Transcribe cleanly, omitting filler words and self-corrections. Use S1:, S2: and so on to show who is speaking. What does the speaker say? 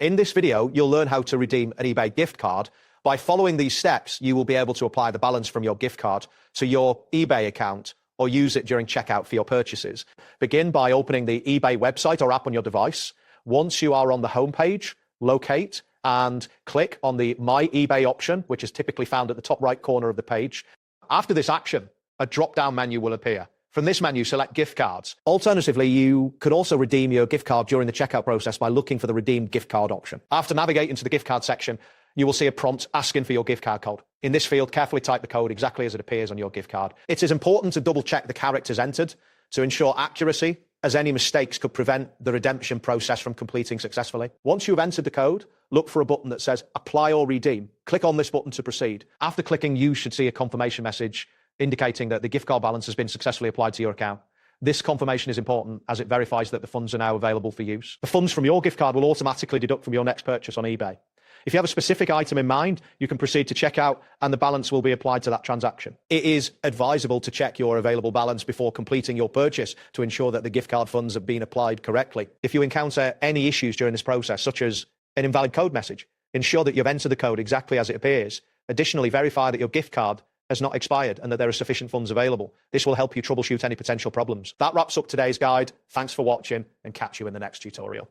S1: In this video, you'll learn how to redeem an eBay gift card. By following these steps, you will be able to apply the balance from your gift card to your eBay account or use it during checkout for your purchases. Begin by opening the eBay website or app on your device. Once you are on the homepage, locate and click on the My eBay option, which is typically found at the top right corner of the page. After this action, a drop-down menu will appear. From this menu, select gift cards. Alternatively, you could also redeem your gift card during the checkout process by looking for the redeem gift card option. After navigating to the gift card section, you will see a prompt asking for your gift card code. In this field, carefully type the code exactly as it appears on your gift card. It is important to double check the characters entered to ensure accuracy, as any mistakes could prevent the redemption process from completing successfully. Once you've entered the code, look for a button that says apply or redeem. Click on this button to proceed. After clicking, you should see a confirmation message indicating that the gift card balance has been successfully applied to your account. This confirmation is important as it verifies that the funds are now available for use. The funds from your gift card will automatically deduct from your next purchase on eBay. If you have a specific item in mind, you can proceed to checkout and the balance will be applied to that transaction. It is advisable to check your available balance before completing your purchase to ensure that the gift card funds have been applied correctly. If you encounter any issues during this process, such as an invalid code message, ensure that you've entered the code exactly as it appears. Additionally, verify that your gift card has not expired and that there are sufficient funds available. This will help you troubleshoot any potential problems. That wraps up today's guide. Thanks for watching and catch you in the next tutorial.